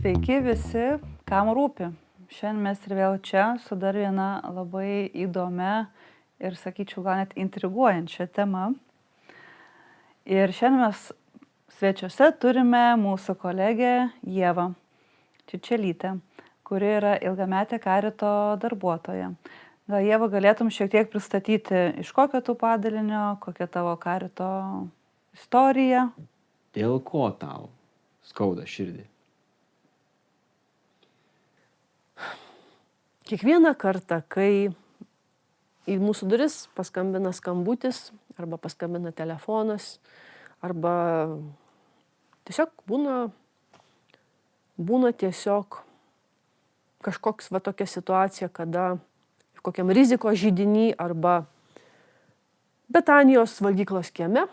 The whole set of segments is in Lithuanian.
Sveiki visi, kam rūpi. Šiandien mes ir vėl čia su dar viena labai įdomia ir, sakyčiau, gal net intriguojančia tema. Ir šiandien mes svečiuose turime mūsų kolegę Ievą Čičelytę, kuri yra ilgametė Karito darbuotoja. Gal Ieva galėtum šiek tiek pristatyti, iš kokio tu padalinio, kokia tavo Karito istorija? Dėl ko tau skauda širdį? Kiekvieną kartą, kai į mūsų duris paskambina skambutis, arba paskambina telefonas, arba tiesiog būna tiesiog kažkoks tokia situacija, kada kokiam rizikos židiny arba Betanijos valgyklos kieme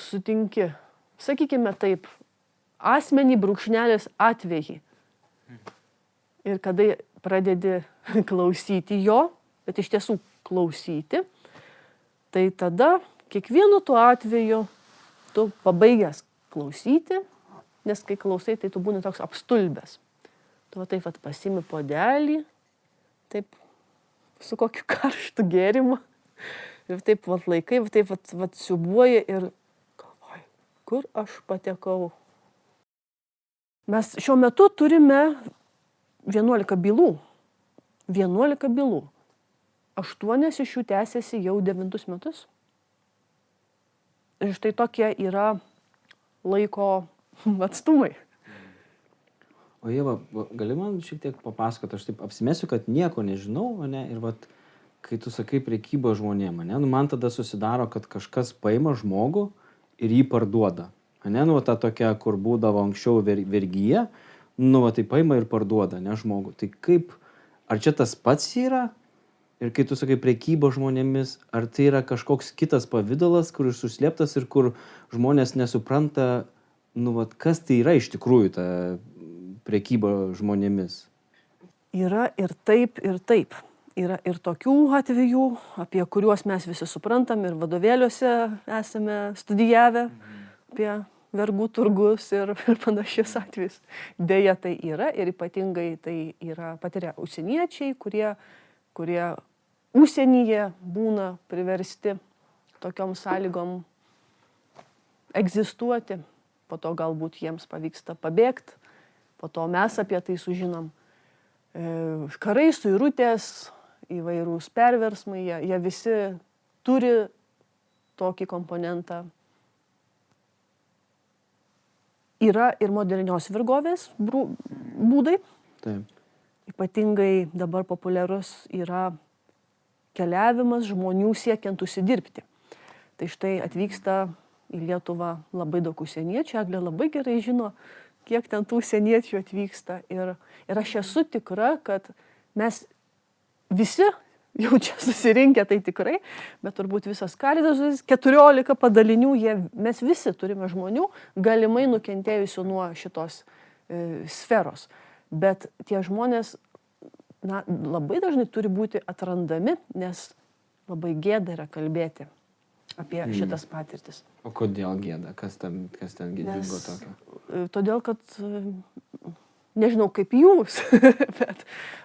sutinki, sakykime taip, asmenį brūkšnelis atvejį. Ir kada pradedi klausyti jo, bet iš tiesų klausyti, tai tada kiekvienu tuo atveju tu pabaigęs klausyti, nes kai klausai, tai tu būni toks apstulbęs. Tu taip pasimi puodelį, taip su kokiu karštu gėrimu, ir taip laikai, taip siubuoji ir galvoji, kur aš patekau. Mes šiuo metu turime 11 bylų. 11 bylų. 8 iš jų tęsiasi jau 9 metus. Ir štai tokie yra laiko atstumai. O Ieva, gali man šiek tiek papasakoti, aš taip apsimesiu, kad nieko nežinau, ne? Ir kai tu sakai prekyba žmonėm, ne? Man tada susidaro, kad kažkas paima žmogų ir jį parduoda. Ne? Ta tokia, kur būdavo anksčiau vergyje, tai paima ir parduoda, ne, žmogų. Tai kaip, ar čia tas pats yra? Ir kai tu sakai prekyba žmonėmis, ar tai yra kažkoks kitas pavidalas, kur suslėptas ir kur žmonės nesupranta, kas tai yra iš tikrųjų ta prekyba žmonėmis? Yra ir taip, ir taip. Yra ir tokių atvejų, apie kuriuos mes visi suprantam ir vadovėliuose esame studijavę apie vergų turgus ir panašius atvejus. Deja, tai yra ir ypatingai tai yra patiria užsieniečiai, kurie užsienyje būna priversti tokiom sąlygom egzistuoti. Po to galbūt jiems pavyksta pabėgti, po to mes apie tai sužinom. Karai, suirutės, įvairūs perversmai, jie visi turi tokį komponentą. Yra ir modernios vergovės būdai. Taip. Ypatingai dabar populiarus yra keliavimas žmonių siekiant užsidirbti. Tai štai atvyksta į Lietuvą labai daug užsieniečių. Eglė labai gerai žino, kiek ten tų užsieniečių atvyksta. Ir aš esu tikra, kad mes visi jau čia susirinkę, tai tikrai, bet turbūt visas Karitas, 14 padalinių, mes visi turime žmonių galimai nukentėjusių nuo šitos sferos. Bet tie žmonės labai dažnai turi būti atrandami, nes labai gėda yra kalbėti apie šitas patirtis. O kodėl gėda? Kas ten gėdingo tokio? Todėl, kad nežinau kaip jūs,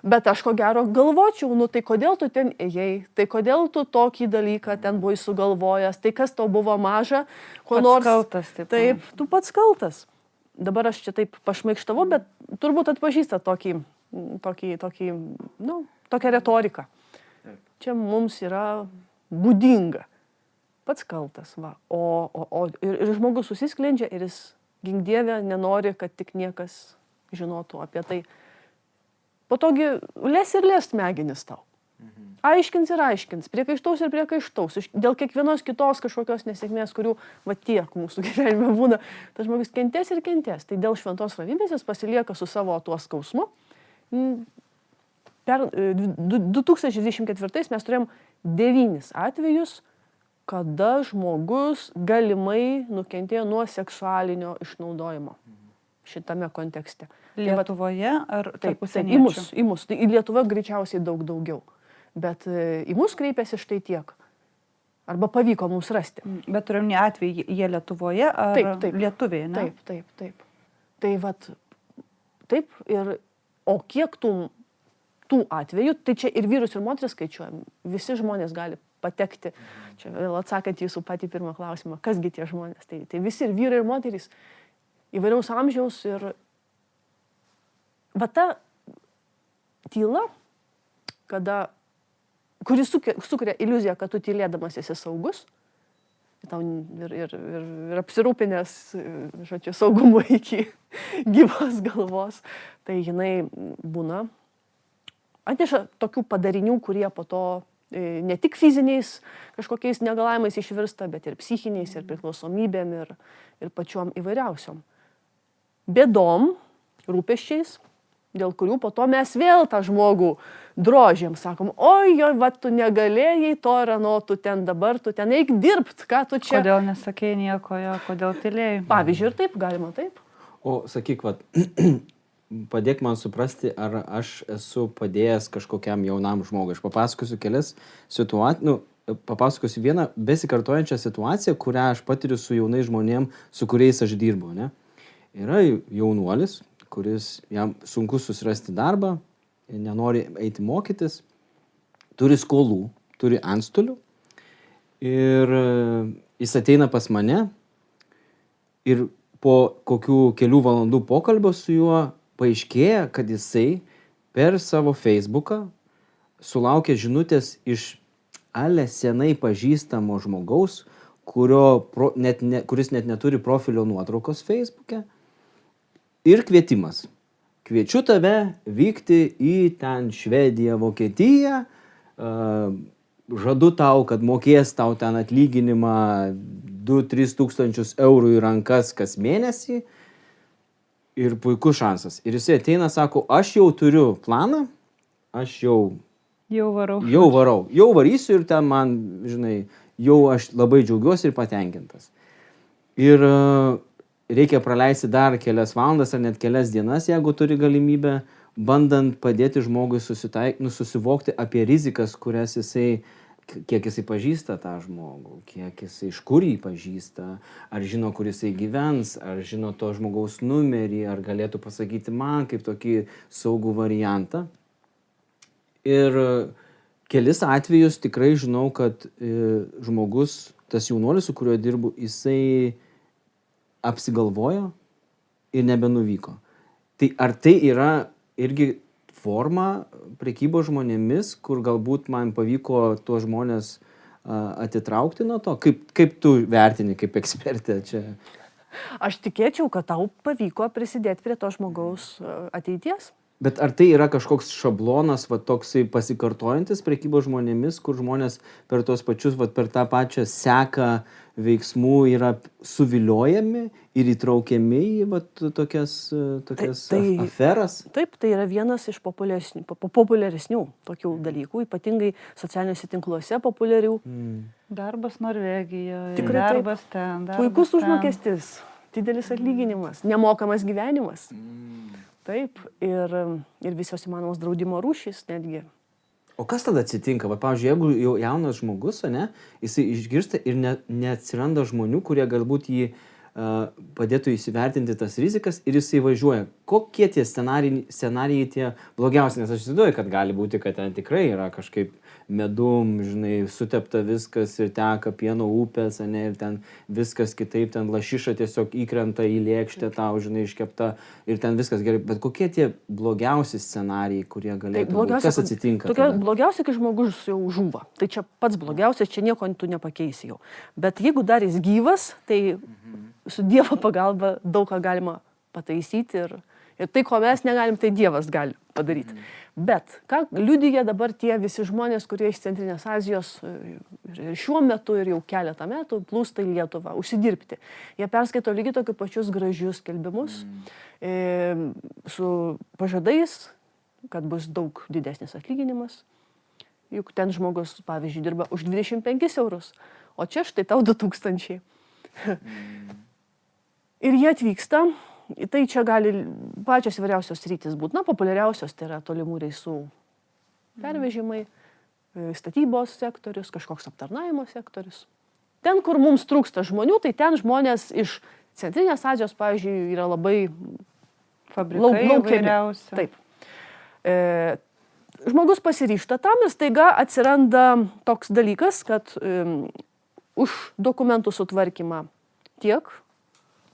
bet aš ko gero galvočiau, tai kodėl tu ten ėjai, tai kodėl tu tokį dalyką ten buvai sugalvojęs, tai kas tau buvo maža, ko nors. Kaltas, taip, tu pats kaltas. Dabar aš čia taip pašmaikštavau, bet turbūt atpažįsta tokią retoriką. Čia mums yra būdinga. Pats kaltas, va. Ir žmogus susisklendžia ir jis, gink Dieve, nenori, kad tik niekas žinotų apie tai. Po togi les ir les smegenis tau. Aiškins ir aiškins, priekaištaus ir priekaištaus. Dėl kiekvienos kitos kažkokios nesėkmės, kurių tiek mūsų gyvenime būna, tas žmogus kentės ir kentės. Tai dėl šventos ramybės jis pasilieka su savo tuo skausmu. 2024 mes turėjom 9 atvejus, kada žmogus galimai nukentėjo nuo seksualinio išnaudojimo šitame kontekste. Lietuvoje ar taip, užsieniečių? Į mus. Tai į Lietuvą greičiausiai daug daugiau. Bet į mus kreipėsi štai tiek. Arba pavyko mums rasti. Bet turim ne atvejį, jie Lietuvoje ar taip. lietuviai, ne? Taip. Tai vat, taip, o kiek tų atvejų, tai čia ir vyrus, ir moteris skaičiuojam, visi žmonės gali patekti. Čia vėl atsakant jūsų patį pirmą klausimą, kasgi tie žmonės. Tai visi ir vyrai, ir moterys įvairiaus amžiaus ir va ta tyla, kuris sukuria iliuziją, kad tu tylėdamas esi saugus, ir apsirūpinęs, žodžiu, saugumu iki gyvos galvos, tai jinai būna, atneša tokių padarinių, kurie po to ne tik fiziniais kažkokiais negalavimais išvirsta, bet ir psichiniais, ir priklausomybėm, ir pačiom įvairiausiom bėdom, rūpesčiais, dėl kurių po to mes vėl tą žmogų drožiam, sakom, oi, va, tu negalėjai to ir ano, tu ten dabar, tu ten eik dirbt, ką tu čia. Kodėl nesakei nieko, kodėl tylėjai? Pavyzdžiui, ir taip, galima taip. O sakyk, vat, padėk man suprasti, ar aš esu padėjęs kažkokiam jaunam žmogui. Aš papasakosiu kelias situacijas, papasakosiu vieną besikartojančią situaciją, kurią aš patiriu su jaunais žmonėm, su kuriais aš dirbu, ne? Yra jaunuolis, kuris jam sunku susirasti darbą, nenori eiti mokytis, turi skolų, turi antstolių ir jis ateina pas mane ir po kokių kelių valandų pokalbio su juo paaiškėja, kad jisai per savo Facebooką sulaukė žinutės iš senai pažįstamo žmogaus, kuris net neturi profilio nuotraukos Facebook'e. Ir kvietimas. Kviečiu tave vykti į ten Švediją, Vokietiją, žadu tau, kad mokės tau ten atlyginimą 2-3 tūkstančius eurų į rankas kas mėnesį. Ir puikus šansas. Ir jisai ateina, sako, aš jau turiu planą, aš jau varau. Jau varysiu ir ten man, žinai, jau aš labai džiaugiuosi ir patenkintas. Ir reikia praleisti dar kelias valandas ar net kelias dienas, jeigu turi galimybę, bandant padėti žmogui susivokti apie rizikas, kurias jisai, kiek jisai pažįsta tą žmogų, kiek jisai iš kur jį pažįsta, ar žino, kur jisai gyvens, ar žino to žmogaus numerį, ar galėtų pasakyti man kaip tokį saugų variantą. Ir kelis atvejus tikrai žinau, kad žmogus, tas jaunuolis, su kuriuo dirbu, jisai apsigalvojo ir nebenuvyko. Tai ar tai yra irgi forma prekybos žmonėmis, kur galbūt man pavyko tuos žmonės atitraukti nuo to? Kaip tu vertini kaip ekspertė čia? Aš tikėčiau, kad tau pavyko prisidėti prie to žmogaus ateities. Bet ar tai yra kažkoks šablonas, va, toksai pasikartojantis prekybos žmonėmis, kur žmonės per tos pačius, va, per tą pačią seką veiksmų yra suviliojami ir įtraukiami į va, tokias aferas? Taip, tai yra vienas iš populiaresnių tokių dalykų, ypatingai socialiniuose tinkluose populiarių. Darbas Norvegijoje, tikrai darbas ten. Puikus užmokestis, didelis atlyginimas, nemokamas gyvenimas. Taip, ir visos įmanomos draudimo rūšys netgi. O kas tada atsitinka? Va, pavyzdžiui, jeigu jau jaunas žmogus, ne, jisai išgirsta ir neatsiranda žmonių, kurie galbūt jį padėtų įsivertinti tas rizikas ir jisai važiuoja. Kokie tie scenarijai tie blogiausi? Nes aš įsivaizduoju, kad gali būti, kad ten tikrai yra kažkaip medum, žinai, sutepta viskas ir teka pieno upės, ne, ir ten viskas kitaip, ten lašiša tiesiog įkrenta į lėkštę tau, žinai, iškepta ir ten viskas gerai. Bet kokie tie blogiausi scenarijai, kurie galėtų būti? Kas atsitinka? Blogiausia, kai žmogus jau žūva. Tai čia pats blogiausias, čia nieko tu nepakeisi jau. Bet jeigu dar jis gyvas, tai su Dievo pagalba daug ką galima pataisyti ir tai, ko mes negalim, tai Dievas gali padaryti. Bet ką liudija dabar tie visi žmonės, kurie iš Centrinės Azijos ir šiuo metu ir jau keletą metų plūsta į Lietuvą užsidirbti. Jie perskaito lygiai tokius pačius gražius skelbimus su pažadais, kad bus daug didesnis atlyginimas. Juk ten žmogus, pavyzdžiui, dirba už 25 eurus, o čia štai tau 2000. Ir jie atvyksta, tai čia gali pačios įvairiausios sritys būti. Populiariausios tai yra tolimų reisų pervežimai, statybos sektorius, kažkoks aptarnavimo sektorius. Ten, kur mums trūksta žmonių, tai ten žmonės iš Centrinės Azijos, pavyzdžiui, yra labai Fabrikai laukiami. įvairiausi. Taip. Žmogus pasiryžta tam ir staiga atsiranda toks dalykas, kad už dokumentų sutvarkymą tiek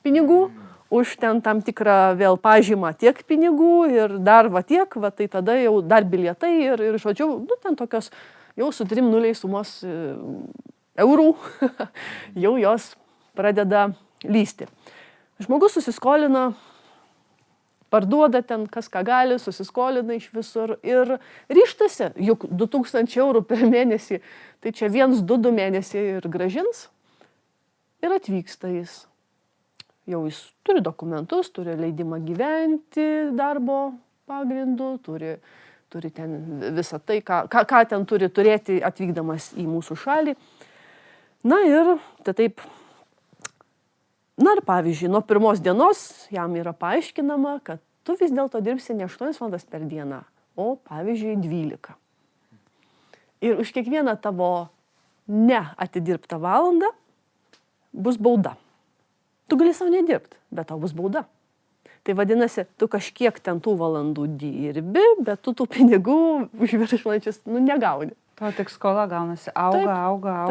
pinigų, už ten tam tikrą vėl pažymą tiek pinigų ir dar va tiek, va tai tada jau dar bilietai ir žodžiu, nu, ten tokios jau su 3 nuliais sumos eurų jau jos pradeda lysti. Žmogus susiskolina, parduoda ten kas ką gali, susiskolina iš visur ir ryštasi, juk 2000 eurų per mėnesį, tai čia 1-2 mėnesiai ir gražins ir atvyksta jis. Jau jis turi dokumentus, turi leidimą gyventi darbo pagrindu, turi ten visą tai, ką ten turi turėti atvykdamas į mūsų šalį. Na ir taip. Na ir pavyzdžiui, nuo 1 dienos jam yra paaiškinama, kad tu vis dėlto dirbsi ne 8 valandas per dieną, o pavyzdžiui 12. Ir už kiekvieną tavo neatidirbtą valandą bus bauda. Tu gali savo nedirbti, bet tau bus bauda. Tai vadinasi, tu kažkiek ten tų valandų dirbi, bet tu tų pinigų už viršvalandžius negauni. To tik skola gaunasi, auga.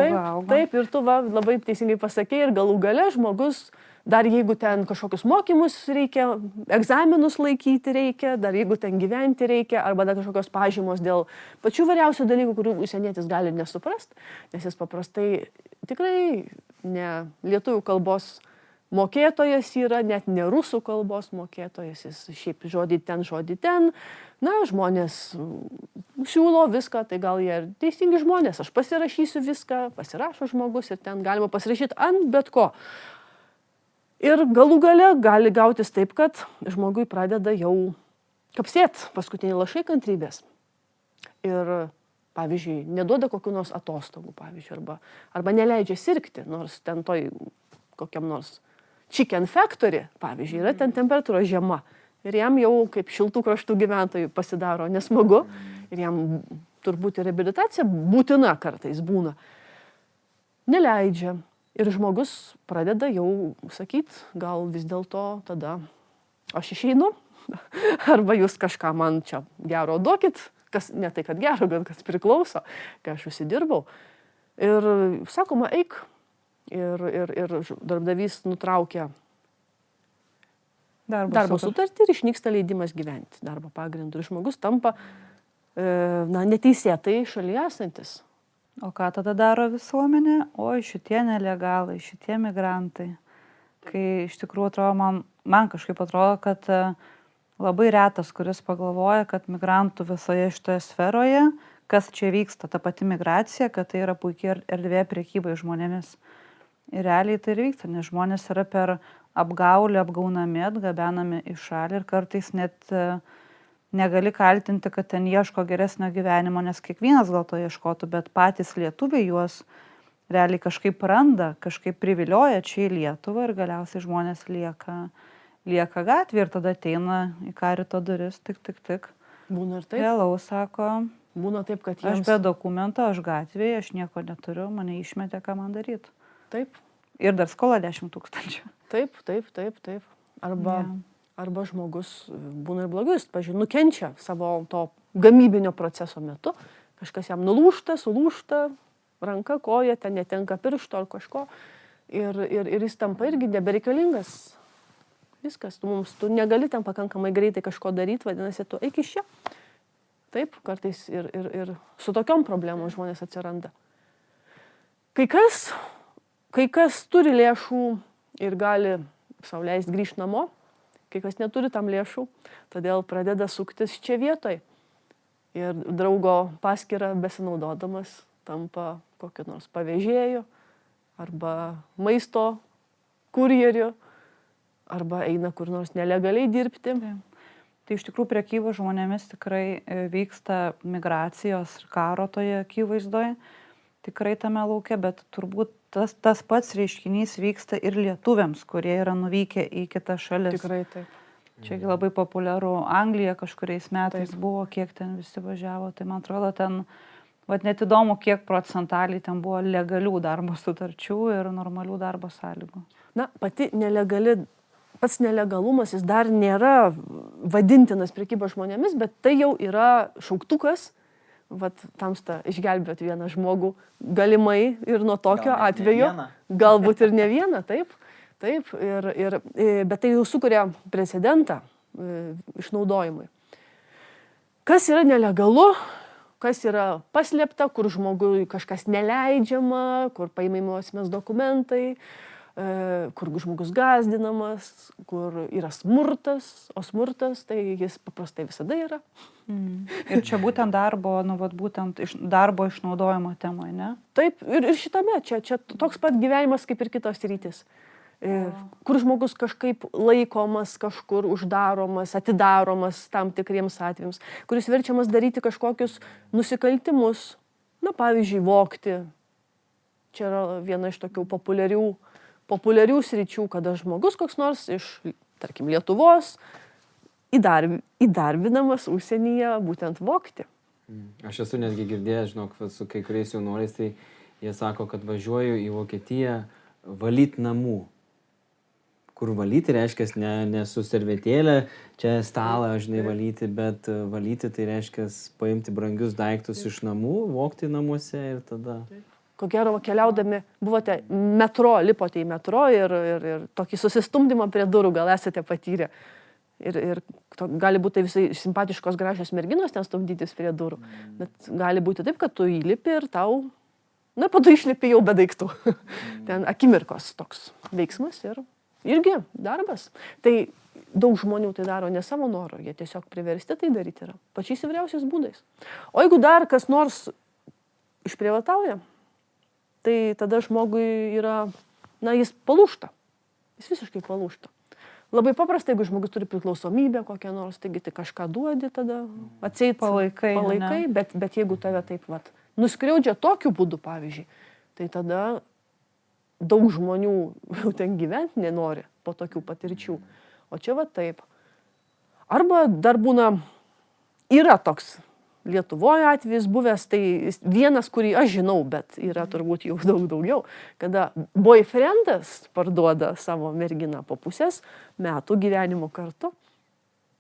Taip, ir tu labai teisingai pasakei ir galų gale žmogus, dar jeigu ten kažkokius mokymus reikia, egzaminus laikyti reikia, dar jeigu ten gyventi reikia, arba dar kažkokios pažymos dėl pačių variausių dalykų, kurių užsienietis gali nesuprasti, nes jis paprastai tikrai ne lietuvių kalbos mokėtojas yra, net ne rusų kalbos mokėtojas, jis šiaip žodį ten. Na, žmonės siūlo viską, tai gal jie ir teisingi žmonės, aš pasirašysiu viską, pasirašo žmogus ir ten galima pasirašyti ant bet ko. Ir galų gale gali gautis taip, kad žmogui pradeda jau kapsėt paskutiniai lašai kantrybės. Ir, pavyzdžiui, neduoda kokių nors atostogų, pavyzdžiui, arba neleidžia sirgti, nors ten toj kokiam nors Chicken Factory, pavyzdžiui, yra ten temperatūra žema. Ir jam jau kaip šiltų kraštų gyventojų pasidaro nesmagu. Ir jam turbūt ir reabilitacija būtina kartais būna. Neleidžia. Ir žmogus pradeda jau sakyti, gal vis dėlto tada aš išeinu. Arba jūs kažką man čia gero duokit. Kas ne tai, kad gero, bet kas priklauso, kai aš užsidirbau. Ir sakoma, eik. Ir darbdavys nutraukia darbo sutartį ir išnyksta leidimas gyventi darbo pagrindu. Ir žmogus tampa neteisėtai šalyje esantis. O ką tada daro visuomenė? Oi, šitie nelegalai, šitie migrantai. Kai iš tikrųjų atrodo, man kažkaip atrodo, kad labai retas, kuris pagalvoja, kad migrantų visoje šitoje sferoje, kas čia vyksta, ta pati migracija, kad tai yra puikiai erdvė prekybai žmonėmis. Ir realiai tai ir vyksta, nes žmonės yra per apgaulę apgaunami, atgabenami į šalį ir kartais net negali kaltinti, kad ten ieško geresnio gyvenimo, nes kiekvienas gal to ieškotų, bet patys lietuviai juos realiai kažkaip randa, kažkaip privilioja čia į Lietuvą ir galiausiai žmonės lieka gatvėje ir tada ateina į karito duris, tik. Būna ir taip. Vėlau sako, būna taip, kad jiems... Aš be dokumento, aš gatvėje, aš nieko neturiu, mane išmetė, ką man daryti. Taip. Ir dar skola 10 000. Taip. Arba žmogus būna ir blogus, pažiūrėjau, nukenčia savo to gamybinio proceso metu. Kažkas jam nulūžta, sulūžta, ranka, koja, ten netenka piršto ar kažko. Ir jis tampa irgi nebereikalingas. Viskas, tu negali ten pakankamai greitai kažko daryti, vadinasi, tu eik iš čia. Taip, kartais ir su tokiom problemom žmonės atsiranda. Kai kas turi lėšų ir gali sau leisti grįžti namo, kai kas neturi tam lėšų, todėl pradeda suktis čia vietoj. Ir draugo paskyrą besinaudodamas tampa kokiu nors pavėžėju, arba maisto kurjeriu, arba eina kur nors nelegaliai dirbti. Tai iš tikrųjų prekyba žmonėmis tikrai vyksta migracijos ir karo toje akivaizdoje, tikrai tame lauke, bet turbūt tas pats reiškinys vyksta ir lietuviams, kurie yra nuvykę į kitas šalis. Tikrai taip. Čia labai populiaru Anglija kažkuriais metais buvo, kiek ten visi važiavo, tai man atrodo ten, net įdomu, kiek procentaliai ten buvo legalių darbo sutarčių ir normalių darbo sąlygų. Na, pati nelegali pats nelegalumas, jis dar nėra vadintinas prekyba žmonėmis, bet tai jau yra šauktukas, vat tamsta išgelbėt vieną žmogų, galimai ir nuo tokio atvejo, galbūt ir ne vieną, taip, bet tai jau sukuria precedentą išnaudojimui. Kas yra nelegalu, kas yra paslėpta, kur žmogui kažkas neleidžiama, kur paimami asmens dokumentai, kur žmogus gąsdinamas, kur yra smurtas, o smurtas tai jis paprastai visada yra. Ir čia būtent darbo išnaudojimo temoje, ne? Taip, ir šitame, čia toks pat gyvenimas kaip ir kitos rytis. Kur žmogus kažkaip laikomas, kažkur uždaromas, atidaromas tam tikriems atvejams, kuris verčiamas daryti kažkokius nusikaltimus, na pavyzdžiui, vogti. Čia yra viena iš tokių populiarių sričių, kada žmogus koks nors iš, tarkim, Lietuvos įdarbinamas užsienyje būtent vogti. Aš esu netgi girdėjęs, žinok, su kai kuriais jaunuoliais, tai jie sako, kad važiuoju į Vokietiją valyti namų. Kur valyti reiškia ne su servetėlė, čia stalą, žinai, valyti, bet valyti tai reiškia paimti brangius daiktus iš namų, vogti namuose ir tada... Ko gero, keliaudami, buvote lipote į metro ir tokį susistumdymą prie durų gal esate patyrę. Ir gali būti tai visai simpatiškos gražios merginos ten stumdytis prie durų. Bet gali būti taip, kad tu įlipi ir tau, po to išlipi jau be daiktų. Ten akimirkos toks veiksmas ir irgi darbas. Tai daug žmonių tai daro ne savo noro, jie tiesiog priversti tai daryti yra. Pačiais įvairiausiais būdais. O jeigu dar kas nors išprievartauja, tai tada žmogui yra, jis palūžta. Jis visiškai palūžta. Labai paprasta, jeigu žmogus turi priklausomybę kokią nors, taigi tai kažką duodi tada, atseit palaikai, bet jeigu tave taip nuskriaudžia tokiu būdu, pavyzdžiui, tai tada daug žmonių jau ten gyventi nenori po tokių patirčių. O čia taip. Arba dar būna, yra toks Lietuvoje atvejis buvęs, tai vienas, kurį aš žinau, bet yra turbūt jau daug daugiau, kada boyfriendas parduoda savo merginą po pusės metų gyvenimo kartu,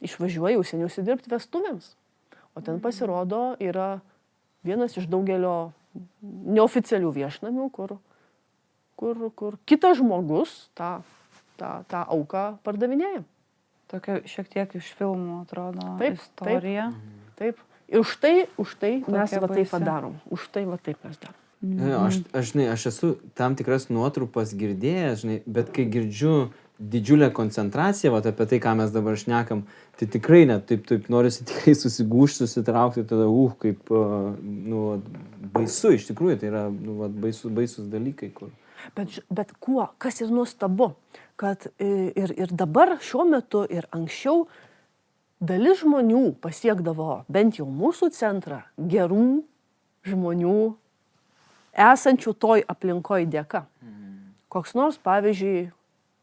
išvažiuoja užsienį užsidirbti vestuvėms. O ten pasirodo yra vienas iš daugelio neoficialių viešnamių, kur kitas žmogus tą auką pardavinėja. Tokia šiek tiek iš filmų atrodo istorija. Taip. Ir už tai mes taip darom. Už tai taip mes darom. Aš esu tam tikras nuotrupas girdėjęs, bet kai girdžiu didžiulę koncentraciją apie tai, ką mes dabar šnekam, tai tikrai net taip norisi tikrai susigūžti, susitraukti, tada kaip baisu, iš tikrųjų, tai yra baisus dalykai. Bet kas ir nuostabu, kad ir dabar šiuo metu ir anksčiau dalis žmonių pasiekdavo bent jau mūsų centrą gerų žmonių esančių toj aplinkoj dėka. Koks nors, pavyzdžiui,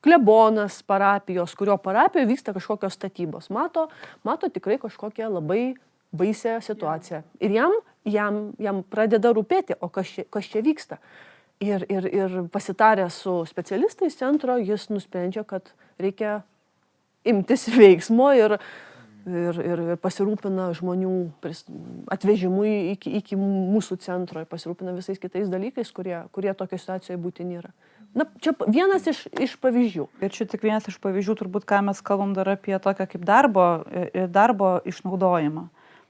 klebonas parapijos, kurio parapijoje vyksta kažkokios statybos. Mato tikrai kažkokią labai baisią situaciją. Ir jam pradeda rūpėti, o kas čia vyksta. Ir pasitaręs su specialistais centro, jis nusprendžia, kad reikia imtis veiksmo ir pasirūpina žmonių atvežimui iki mūsų centro ir pasirūpina visais kitais dalykais, kurie tokio situacijoje būtini yra. Čia vienas iš pavyzdžių. Ir čia tik vienas iš pavyzdžių, turbūt, ką mes kalbam dar apie tokią kaip darbo išnaudojimą.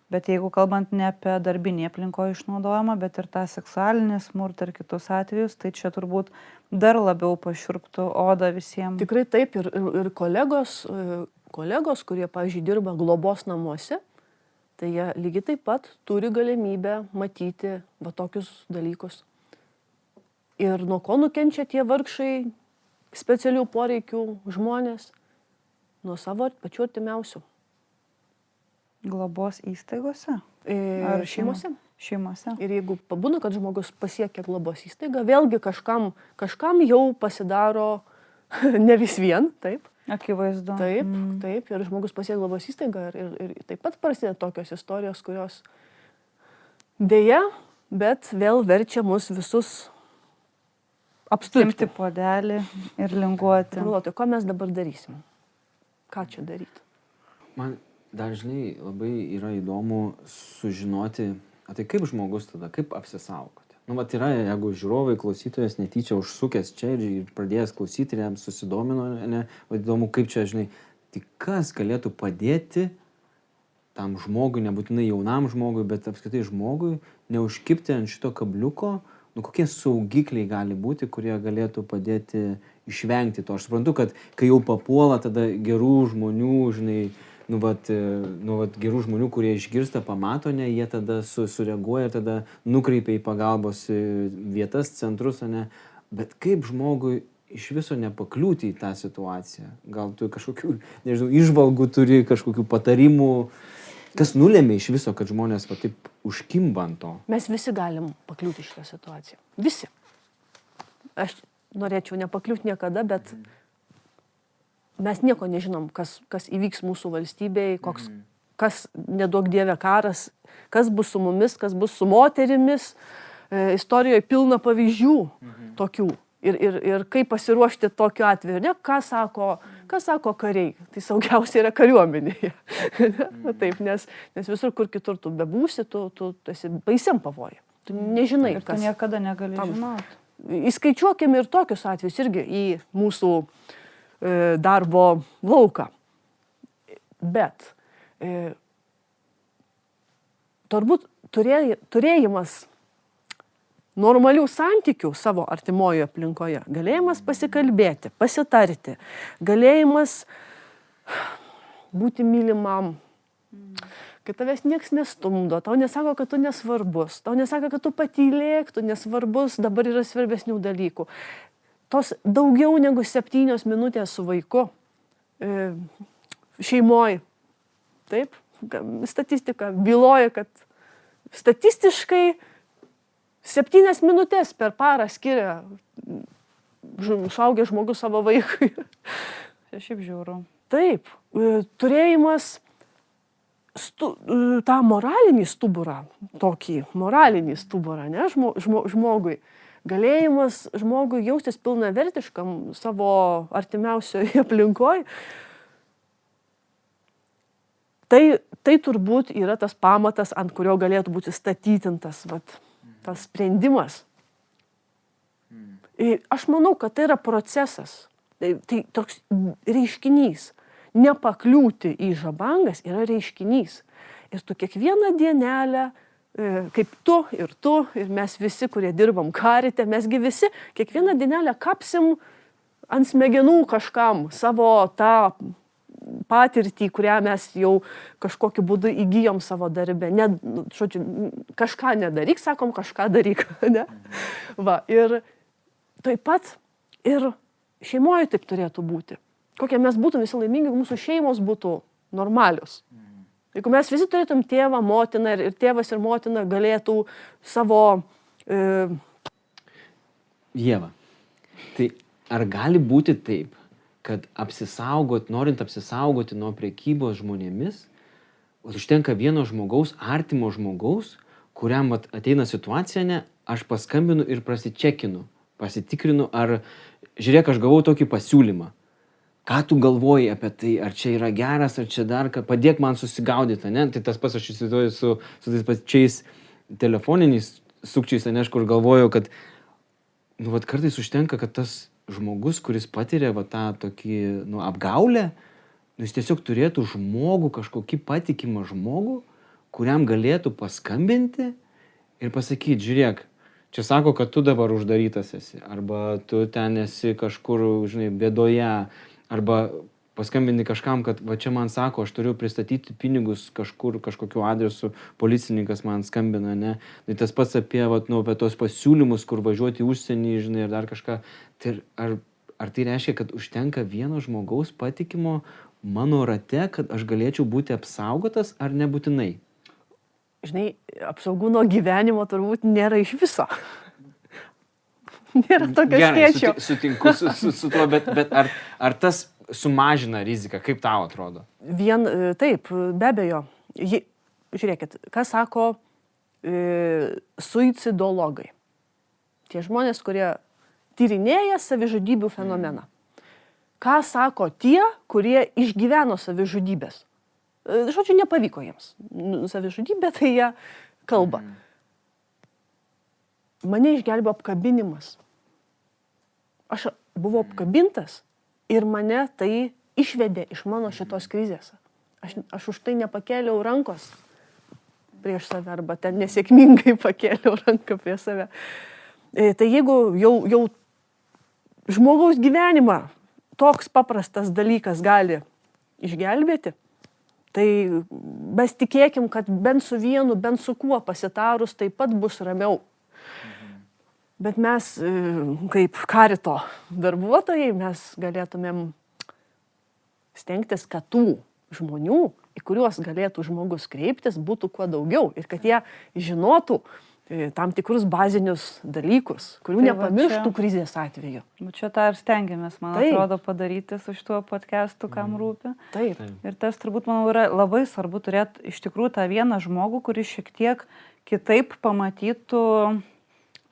Bet jeigu kalbant ne apie darbinį aplinkoje išnaudojimą, bet ir tą seksualinį smurtą ir kitus atvejus, tai čia turbūt dar labiau pašiurptų odą visiems. Tikrai taip, ir kolegos, kurie, pavyzdžiui, dirba globos namuose, tai jie lygiai taip pat turi galimybę matyti tokius dalykus. Ir nuo ko nukenčia tie vargšai specialių poreikių žmonės? Nuo savo pačių artimiausių. Globos įstaigose? Ar šeimose? Šeimose. Ir jeigu pabūna, kad žmogus pasiekia globos įstaigą, vėlgi kažkam jau pasidaro ne vis vien, taip. Akivaizdu. Taip, ir žmogus pasiekia globos įstaigą ir taip pat prasideda tokios istorijos, kurios deja, bet vėl verčia mus visus apstulbti. Imti puodelį ir linguoti. Galvoti, ko mes dabar darysim? ką čia daryti. Man dažnai labai yra įdomu sužinoti, tai kaip žmogus tada, kaip apsisaugoti. Nu, vat yra, jeigu žiūrovai, klausytojas netyčia užsukęs čia ir pradėjęs klausyti ir jam susidomino, ne, vat įdomu, kaip čia, žinai, tai kas galėtų padėti tam žmogui, nebūtinai jaunam žmogui, bet apskritai žmogui, neužkibti ant šito kabliuko, nu, kokie saugikliai gali būti, kurie galėtų padėti išvengti to. Aš suprantu, kad kai jau papuola, tada gerų žmonių, žinai, nu vat gerų žmonių, kurie išgirsta, pamato, ne, jie tada sureaguoja, tada nukreipia į pagalbos vietas, centrus, ne. Bet kaip žmogui iš viso nepakliūti į tą situaciją? Gal tu kažkokių, nežinau, įžvalgų turi, kažkokių patarimų? Kas nulėmė iš viso, kad žmonės va taip užkimba ant to? Mes visi galim pakliūti šitą situaciją. Visi. Aš norėčiau nepakliūti niekada, bet mes nieko nežinom, kas įvyks mūsų valstybėje, kas neduok Dieve karas, kas bus su mumis, kas bus su moterimis. Istorijoje pilna pavyzdžių tokių. Ir kaip pasiruošti tokiu atveju. Ne, ką sako kariai? Tai saugiausia yra kariuomenėje. Taip, nes visur, kur kitur tu bebūsi, tu esi baisiam pavojui. Tu nežinai, ir tu niekada negali žinoti. Įskaičiuokim ir tokius atvejus irgi į mūsų darbo lauką. Bet turbūt turėjimas normalių santykių savo artimoje aplinkoje, galėjimas pasikalbėti, pasitarti, galėjimas būti mylimam, kai tavęs nieks nestumdo, tau nesako, kad tu nesvarbus, tau nesako, kad tu patylėk, tu nesvarbus, dabar yra svarbesnių dalykų. Tos daugiau negu 7 minutės su vaiku šeimoje, taip, statistika byloja, kad statistiškai 7 minutės per parą skiria suaugęs žmogus savo vaikui. Tai šiaip žiūriu. Taip, turėjimas tą moralinį stuburą, tokį moralinį stuburą, ne, žmogui. Galėjimas žmogui jaustis pilnavertiškam savo artimiausioje aplinkoje. Tai turbūt yra tas pamatas, ant kurio galėtų būti statytintas tas sprendimas. Aš manau, kad tai yra procesas, tai toks reiškinys. Nepakliūti į žabangas yra reiškinys. Ir tu kiekvieną dienelę, kaip tu, ir mes visi, kurie dirbam karite, mesgi visi kiekvieną dienelę kapsim ant smegenų kažkam savo tą patirtį, kurią mes jau kažkokiu būdu įgyjom savo darbe. Kažką nedaryk, sakom, kažką daryk. Ne? Va, ir taip pat ir šeimoje taip turėtų būti. Kokie mes būtum visi laimingi, mūsų šeimos būtų normalios. Jeigu mes visi turėtum tėvą, motiną ir tėvas ir motina galėtų savo... Ieva, tai ar gali būti taip, kad norint apsisaugoti nuo prekybos žmonėmis, užtenka vieno žmogaus, artimo žmogaus, kuriam ateina situacija, ne, aš paskambinu ir prasičekinu, pasitikrinu, ar, žiūrėk, aš gavau tokį pasiūlymą. Ką tu galvoji apie tai, ar čia yra geras, ar čia dar, padėk man susigaudyti, ne? Tai tas pas aš įsivaizduoju su tais pačiais telefoniniais sukčiais, ne, aš kur galvoju, kad kartais užtenka, kad tas žmogus, kuris patiria tą tokį apgaulę, jis tiesiog turėtų žmogų, kažkokį patikimą žmogų, kuriam galėtų paskambinti ir pasakyti, žiūrėk, čia sako, kad tu dabar uždarytas esi, arba tu ten esi kažkur, žinai, bėdoje, arba paskambinti kažkam, kad va čia man sako, aš turiu pristatyti pinigus kažkur, kažkokiu adresu, policininkas man skambina, ne. Tai tas pats apie tos pasiūlymus, kur važiuoti į užsienį, žinai, ir dar kažką. Tai ar tai reiškia, kad užtenka vieno žmogaus patikimo mano rate, kad aš galėčiau būti apsaugotas, ar nebūtinai? Žinai, apsaugų nuo gyvenimo turbūt nėra iš viso. Nėra tokio skėčio. Gerai, sutinku su tuo, bet ar tas sumažina riziką, kaip tau atrodo? Taip, be abejo. Žiūrėkit, ką sako suicidologai. Tie žmonės, kurie tyrinėja savižudybių fenomeną. ką sako tie, kurie išgyveno savižudybės. Žodžiu, nepavyko jiems. Savižudybė, tai jie kalba. Mane išgelbėjo apkabinimas. Aš buvau apkabintas ir mane tai išvedė iš mano šitos krizės. Aš už tai nepakėliau rankos prieš save arba ten nesėkmingai pakėliau ranką prieš save. Tai jeigu jau žmogaus gyvenimą toks paprastas dalykas gali išgelbėti, tai mes tikėkim, kad bent su vienu, bent su kuo pasitarus taip pat bus ramiau. Bet mes, kaip karito darbuotojai, mes galėtumėm stengtis, kad tų žmonių, į kuriuos galėtų žmogus kreiptis, būtų kuo daugiau ir kad jie žinotų tam tikrus bazinius dalykus, kurių nepamirštų krizės atveju. Čia tą ir stengiamės, man atrodo, padaryti su šituo podcastu, kam rūpi. Taip. Ir tas turbūt, manau, yra labai svarbu turėti iš tikrųjų tą vieną žmogų, kuris šiek tiek kitaip pamatytų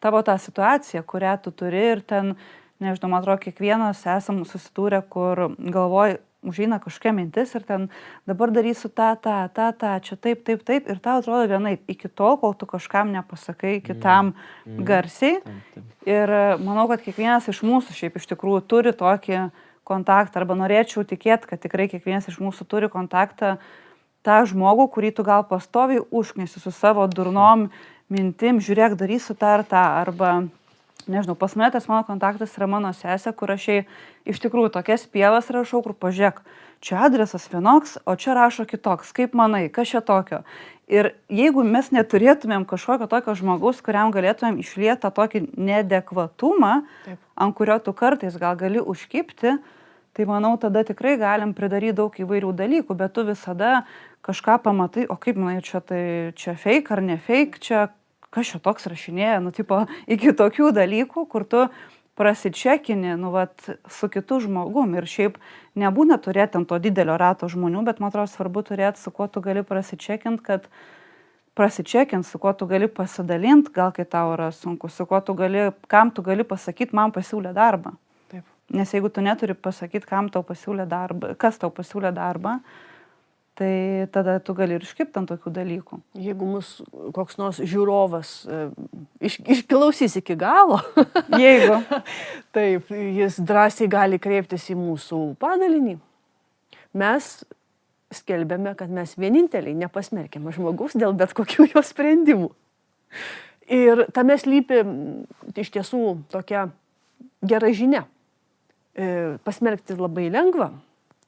tavo tą situaciją, kurią tu turi ir ten, nežinau, man atrodo, kiekvienas esam susidūrę, kur galvoj užeina kažkokia mintis ir ten dabar darysiu tą, čia taip, ir tau atrodo vienaip, iki tol, kol tu kažkam nepasakai kitam garsiai. Ir manau, kad kiekvienas iš mūsų šiaip iš tikrųjų turi tokį kontaktą, arba norėčiau tikėti, kad tikrai kiekvienas iš mūsų turi kontaktą tą žmogų, kurį tu gal pastoviai užknisi su savo durnom mintim, žiūrėk, darysiu tą ar tą, arba nežinau, pas mane tas mano kontaktas yra mano sesė, kur aš jai iš tikrųjų tokias pievas rašau, kur pažiūrėk, čia adresas vienoks, o čia rašo kitoks, kaip manai, kas čia tokio. Ir jeigu mes neturėtumėm kažkokio tokio žmogaus, kuriam galėtumėm išlietą tokį neadekvatumą, ant kurio tu kartais gal gali užkibti, tai manau, tada tikrai galim pridaryti daug įvairių dalykų, bet tu visada kažką pamatai, o kaip manai, čia fake ar ne fake, čia kas čia toks rašinėja, iki tokių dalykų, kur tu prasičekini, su kitu žmogum. Ir šiaip nebūna turėti ant to didelio rato žmonių, bet man atrodo svarbu turėti, su kuo tu gali prasičekint, su kuo tu gali pasidalinti, gal kai tau yra sunku, kam tu gali pasakyti, man pasiūlė darbą. Taip. Nes jeigu tu neturi pasakyti, kas tau pasiūlė darbą, tai tada tu gali ir iškipti ant tokių dalykų. Jeigu mus koks nors žiūrovas išklausys iki galo, jeigu, taip, jis drąsiai gali kreiptis į mūsų padalinį. Mes skelbiame, kad mes vieninteliai nepasmerkėme žmogaus dėl bet kokių jo sprendimų. Ir tame slypi iš tiesų tokia gera žinia. Pasmerkti labai lengva.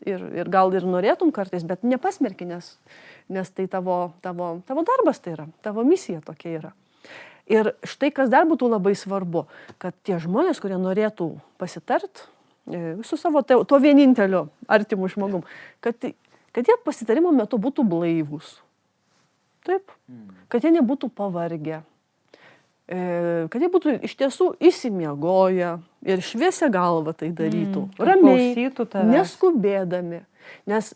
Ir gal ir norėtum kartais, bet nepasmerki, nes tai tavo darbas tai yra, tavo misija tokia yra. Ir štai kas dar būtų labai svarbu, kad tie žmonės, kurie norėtų pasitart su savo tuo vieninteliu artimu žmogum, kad jie pasitarimo metu būtų blaivūs. Taip, kad jie nebūtų pavargę, kad jie būtų iš tiesų įsimiegoję ir šviesia galva tai darytų, ramiai, neskubėdami, nes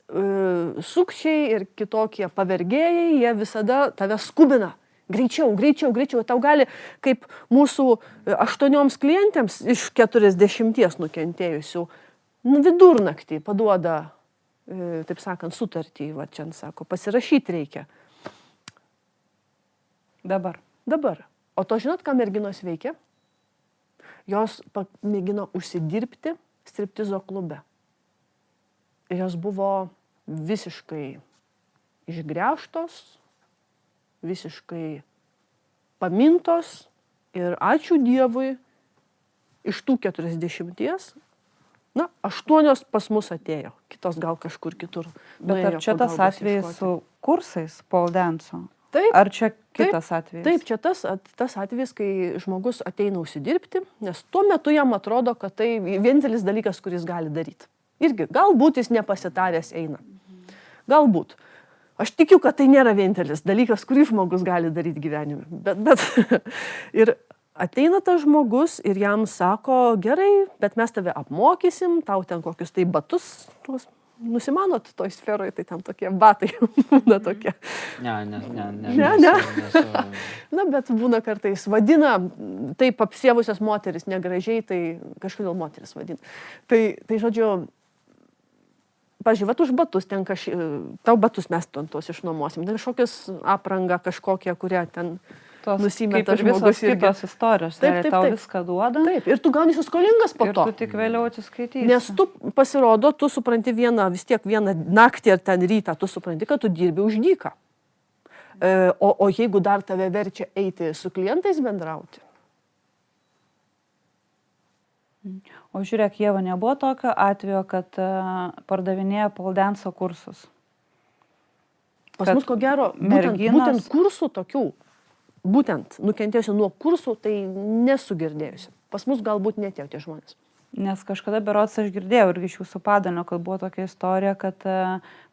sukčiai ir kitokie pavergėjai, jie visada tave skubina. Greičiau, tau gali, kaip mūsų 8 klientėms iš 40 nukentėjusių, vidurnaktį paduoda, taip sakant, sutartį, čia sako, pasirašyti reikia. Dabar. O to žinot, ką merginos veikia? Jos mėgino užsidirbti striptizo klube. Ir jos buvo visiškai išgręžtos, visiškai pamintos ir ačiū Dievui, iš tų 40, 8 pas mus atėjo, kitos gal kažkur kitur. Bet ar čia tas atvejis su kursais pole dance'o? Taip. Ar čia kitas atvejis? Taip, čia tas atvejis, kai žmogus ateina užsidirbti, nes tuo metu jam atrodo, kad tai vienintelis dalykas, kuris gali daryti. Irgi, galbūt jis nepasitaręs eina. Galbūt. Aš tikiu, kad tai nėra vienintelis dalykas, kurį žmogus gali daryti gyvenime. Bet ir ateina tas žmogus ir jam sako, gerai, bet mes tave apmokysim, tau ten kokius tai batus tuos nusimanot toj sferoje, tai ten tokie batai būna tokie. Ne. Ne. Na, bet būna kartais vadina, taip apsievusios moteris negražiai, tai kažkodėl moteris vadina. Tai žodžiu, pažiūrėt už batus, ten tau batus mes tos išnuomosim, ten kažkokios apranga kažkokia, kurią ten nusimeta žmogus. Kaip ir visos kitos istorijos, taip, tau viską duoda. Taip, ir tu gauni skolingas po to. Ir tu tik vėliau atsiskaitysi. Nes tu pasirodo, tu supranti vis tiek vieną naktį ar ten rytą, tu supranti, kad tu dirbi už dyką. O jeigu dar tave verčia eiti su klientais bendrauti. O žiūrėk, Ieva, nebuvo tokio atvejo, kad pardavinėja poldensą kursus? Pas mus ko gero, būtent kursų tokių, būtent nukentėjusių nuo kursų, tai nesu girdėjusi. Pas mus galbūt netiek tie žmonės. Nes kažkada berods aš girdėjau irgi iš jūsų padalinio, kad buvo tokia istorija, kad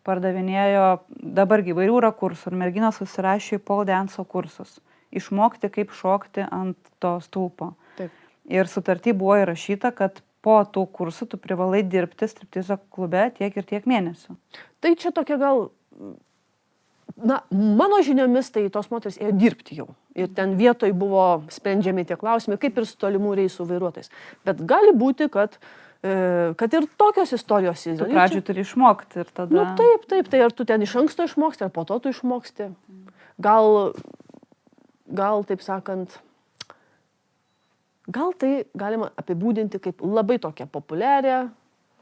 pardavinėjo dabargi įvairių yra kursų ir merginos susirašė į poldensą kursus. Išmokti, kaip šokti ant to stulpo. Taip. Ir sutarty buvo įrašyta, kad po tų kursų tu privalai dirbti striptizo klube tiek ir tiek mėnesių. Tai čia tokia gal, mano žiniomis, tai tos moteris ėjo dirbti jau. Ir ten vietoj buvo sprendžiami tie klausimai, kaip ir su tolimų reisų vairuotojais. Bet gali būti, kad ir tokios istorijos yra. Tu pradžioj turi išmokti ir tada... Taip, tai ar tu ten iš anksto išmoksti, ar po to tu išmoksti. Gal taip sakant, gal tai galima apibūdinti kaip labai tokią populiarią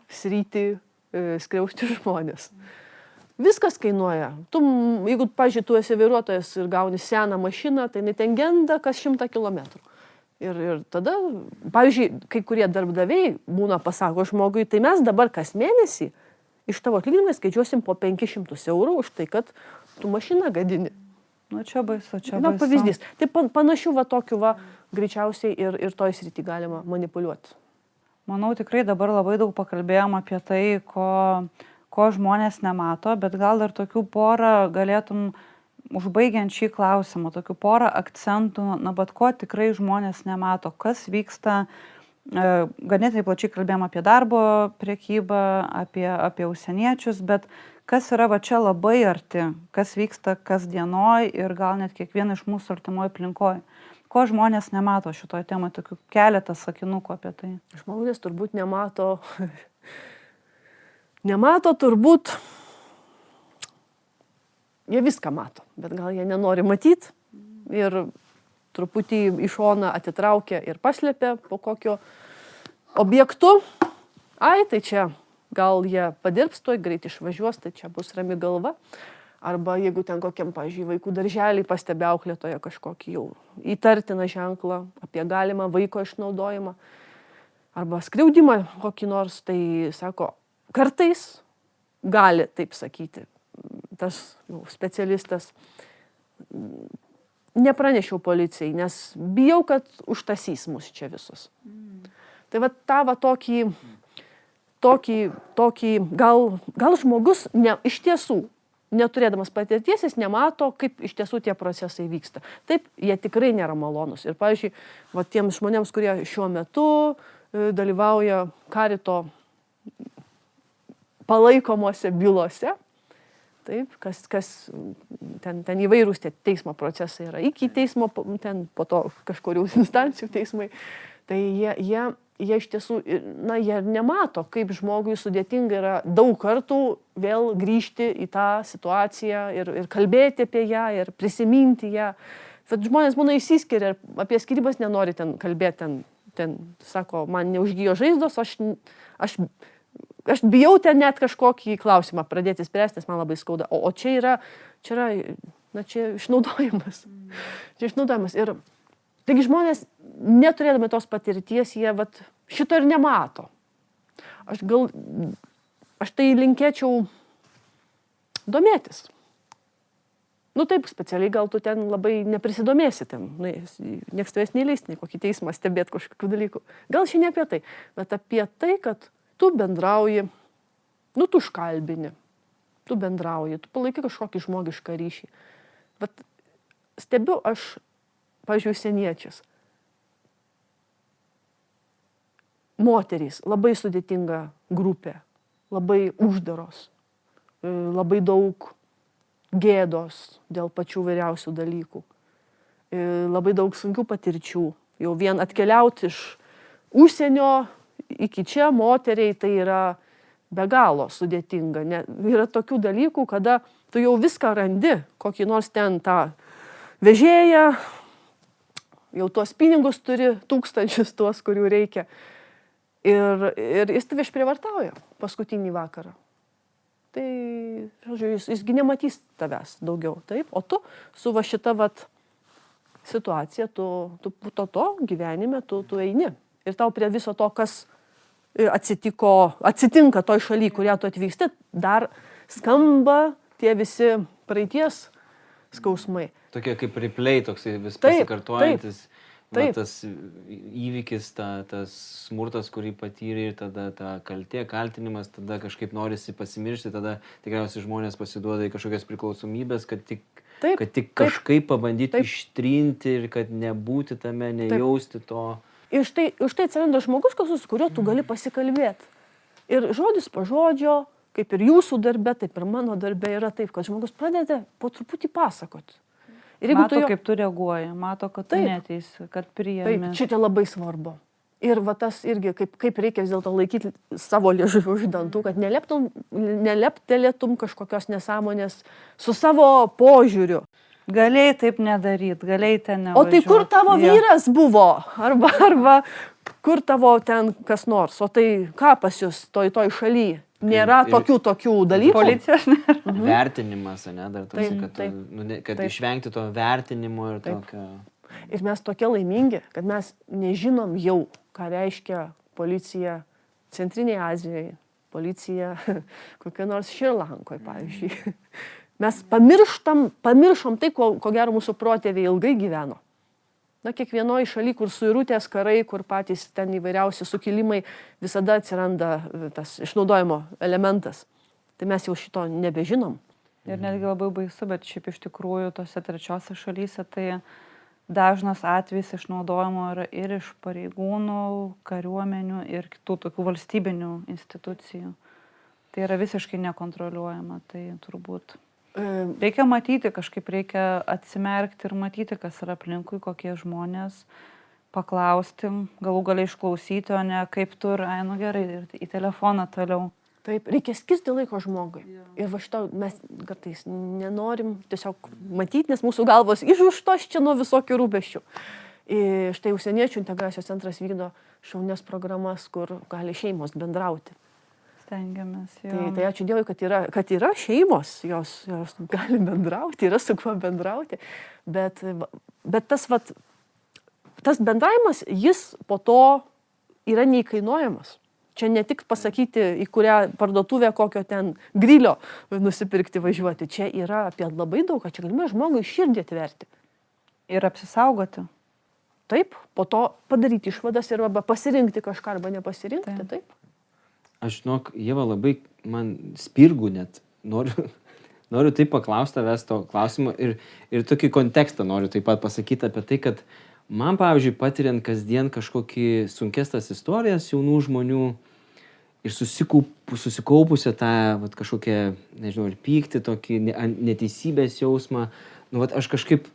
sritį skriausti žmonės. Viskas kainuoja. Jeigu, pavyzdžiui, tu esi vairuotojas ir gauni seną mašiną, tai ten genda kas 100 kilometrų. Ir tada, pavyzdžiui, kai kurie darbdaviai pasako žmogui, tai mes dabar kas mėnesį iš tavo atlyginimą skaičiuosim po 500 eurų už tai, kad tu mašiną gadini. Čia baisu, pavyzdys. Tai panašių tokių greičiausiai ir toj srity galima manipuliuoti. Manau, tikrai dabar labai daug pakalbėjom apie tai, ko žmonės nemato, bet gal dar tokių porą galėtum, užbaigiant šį klausimą, tokių porą akcentų, bet ko tikrai žmonės nemato, kas vyksta, ganėtinai plačiai kalbėjom apie darbo prekybą, apie užsieniečius, bet kas yra čia labai arti, kas vyksta kasdienoj ir gal net kiekvieną iš mūsų artimoj aplinkoj. Ko žmonės nemato šitoj temai, tokių keletą sakinukų apie tai? Žmonės turbūt nemato turbūt, jie viską mato, bet gal jie nenori matyti ir truputį į šoną atitraukia ir paslėpia po kokio objektu. Tai čia gal jie padirbs, tuoj greit išvažiuos, tai čia bus rami galva. Arba jeigu ten kokiam, pavyzdžiui, vaikų darželį pastebė auklėtoje kažkokį jau įtartiną ženklą apie galimą vaiko išnaudojimą arba skriaudimą kokį nors, tai sako, kartais gali taip sakyti tas specialistas. Nepranešiau policijai, nes bijau, kad užtasys mus čia visus. Tai tokį gal žmogus iš tiesų, neturėdamas patirties, jis nemato, kaip iš tiesų tie procesai vyksta. Taip, jie tikrai nėra malonus. Ir, pavyzdžiui, tiems žmonėms, kurie šiuo metu dalyvauja Karito palaikomose bylose, taip, kas ten įvairūs tie teismo procesai yra, iki teismo, ten po to kažkurių instancijų teismai, tai jie iš tiesų, jie nemato, kaip žmogui sudėtinga yra daug kartų vėl grįžti į tą situaciją ir kalbėti apie ją, ir prisiminti ją. Bet žmonės būna išsiskiria ir apie skyrybas nenori ten kalbėti, ten sako, man neužgijo žaizdos, aš bijau ten net kažkokį klausimą pradėti spręsti, nes man labai skauda. O čia yra išnaudojimas. Čia išnaudojimas. Ir taigi žmonės, neturėdami tos patirties, jie šito ir nemato. Aš tai linkėčiau domėtis. Taip, specialiai gal tu ten labai neprisidomėsi ten. Niekas tavęs neįleis, nei kokį teismą stebėti kažkokių dalykų. Gal šiandien apie tai, bet apie tai, kad tu bendrauji, tu užkalbini, tu bendrauji, tu palaikai kažkokį žmogišką ryšį. Bet stebiu aš, pavyzdžiui, užsieniečius. Moterys, labai sudėtinga grupė. labai uždaros, labai daug gėdos dėl pačių vyriausių dalykų, labai daug sunkių patirčių. Jau vien atkeliauti iš užsienio iki čia moteriai tai yra be galo sudėtinga. Yra tokių dalykų, kada tu jau viską randi, kokį nors ten tą vežėją, jau tuos pinigus turi, tūkstančius tuos, kurių reikia. Ir jis tave išprievartauja paskutinį vakarą. Tai, žodžiu, jisgi nematys tavęs daugiau, taip? O tu su va šita situacija, to gyvenime, tu eini. Ir tau prie viso to, kas atsitinka toj šaly, kurią tu atvyksti, dar skamba tie visi praeities skausmai. Tokie kaip replay, toksai vis Taip, pasikartojantis. taip. Tas įvykis, tas smurtas, kurį patyrė, ir tada ta kaltinimas, tada kažkaip norisi pasimiršti, tada tikriausiai žmonės pasiduoda į kažkokias priklausomybės, kad tik kažkaip pabandyti ištrinti ir kad nebūti tame, nejausti to. Ir štai atsiranda žmogus, su kuriuo tu gali pasikalbėti. Ir žodis po žodžio, kaip ir jūsų darbe, taip ir mano darbe yra taip, kad žmogus pradeda po truputį pasakoti. Ir mato, kaip tu reaguoji, mato, kad tu neteisi, kad priėmė. Taip, šitie labai svarbu. Ir va tas irgi, kaip reikia vis dėlto laikyti savo liežuvį už dantų, kad neleptelėtum kažkokios nesąmonės su savo požiūriu. Galėjai taip nedaryti, galėjai ten nevažiuoti. O tai kur tavo vyras buvo? Arba kur tavo ten kas nors? O tai ką pas jūs toj šaly? Nėra tokių dalykų. Policijos nėra. Vertinimas, ne, dar toks, kad išvengti to vertinimo ir tokio. Ir mes tokie laimingi, kad mes nežinom jau, ką reiškia policija Centrinėje Azijoje, policija kokia nors Šrilankoje, pavyzdžiui. Mes pamiršom tai, ko gero mūsų protėviai ilgai gyveno. Kiekvienoje šaly, kur suirutės karai, kur patys ten įvairiausi sukilimai, visada atsiranda tas išnaudojimo elementas. Tai mes jau šito nebežinom. Ir netgi labai baisu, bet šiaip iš tikrųjų tose trečiose šalyse tai dažnas atvejis išnaudojimo yra ir iš pareigūnų, kariuomenių ir kitų tokių valstybinių institucijų. Tai yra visiškai nekontroliuojama, tai turbūt. Reikia matyti, kažkaip reikia atsimerkti ir matyti, kas yra aplinkui, kokie žmonės, paklausti, galų galiai išklausyti, o ne kaip tu ir, gerai, ir į telefoną toliau. Taip, reikia skirti laiko žmogui. Ir va šito mes kartais nenorim tiesiog matyti, nes mūsų galvos išuštos čia nuo visokių rūpesčių. Ir štai Užsieniečių integracijos centras vykdo šaunias programas, kur gali šeimos bendrauti. Stengiamės, tai ačiū Dievui, kad yra šeimos, jos gali bendrauti, yra su kuo bendrauti, bet tas bendravimas, jis po to yra neįkainuojamas. Čia ne tik pasakyti, į kurią parduotuvę kokio ten grilio nusipirkti važiuoti, čia yra apie labai daug, kad čia galime žmogui širdį atverti. Ir apsisaugoti. Taip, po to padaryti išvadas ir arba pasirinkti kažką, arba nepasirinkti, taip. Aš, Ieva, labai man spirgų net. Noriu taip paklausti tavęs to klausimo ir tokį kontekstą noriu taip pat pasakyti apie tai, kad man, pavyzdžiui, patiriant kasdien kažkokį sunkestas istorijas jaunų žmonių ir susikaupusią tą kažkokią, nežinau, ir pyktį, tokį neteisybės jausmą, aš kažkaip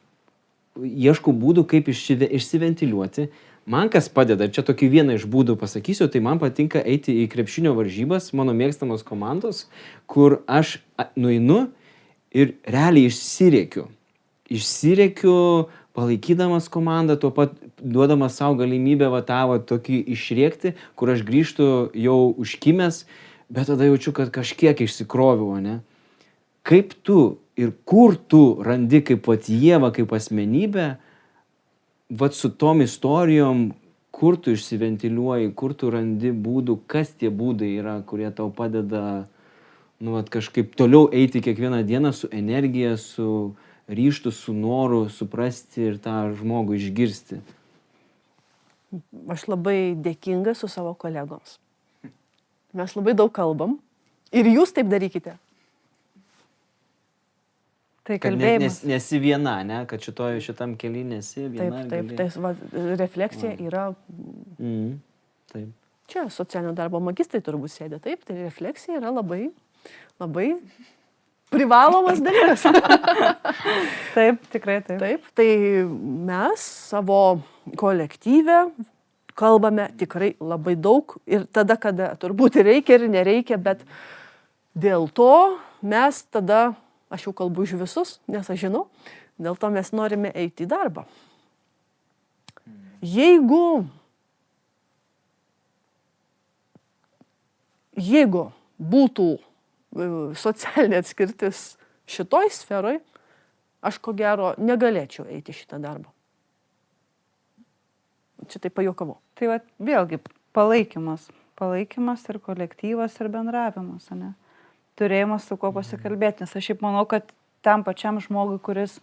ieškau būdų, kaip išsiventiliuoti. Man kas padeda, ir čia tokį vieną iš būdų pasakysiu, tai man patinka eiti į krepšinio varžybas, mano mėgstamos komandos, kur aš nueinu ir realiai išsirėkiu. Palaikydamas komandą, tuo pat duodamas savo galimybę tokį išrėkti, kur aš grįžtu jau užkimęs, bet tada jaučiu, kad kažkiek išsikroviau, ne? Kaip tu ir kur tu randi kaip Ieva, kaip asmenybė, su tom istorijom, kur tu išsiventiliuoji, kur tu randi būdų, kas tie būdai yra, kurie tau padeda kažkaip toliau eiti kiekvieną dieną su energija, su ryžtu, su noru suprasti ir tą žmogų išgirsti. Aš labai dėkinga su savo kolegoms. Mes labai daug kalbam ir jūs taip darykite. Tai kalbėjimas. Nesi viena, ne? Kad šitam kely nesi viena. Taip, refleksija yra... Taip. Čia socialinio darbo magistrai turbūt sėdė, taip, tai refleksija yra labai, labai privalomas dalykas. Taip, tikrai taip. Taip, tai mes savo kolektyve kalbame tikrai labai daug ir tada, kada turbūt reikia ir nereikia, bet dėl to mes tada, aš jau kalbu už visus, nes aš žinau, dėl to mes norime eiti į darbą. Jeigu būtų socialinė atskirtis šitoj sferoj, aš ko gero negalėčiau eiti šitą darbą. Čia tai pajuokavau. Tai va, vėlgi palaikymas ir kolektyvas ir bendravimas, ne? Turėjimas su kuo pasikalbėti, nes aš šiaip manau, kad tam pačiam žmogui, kuris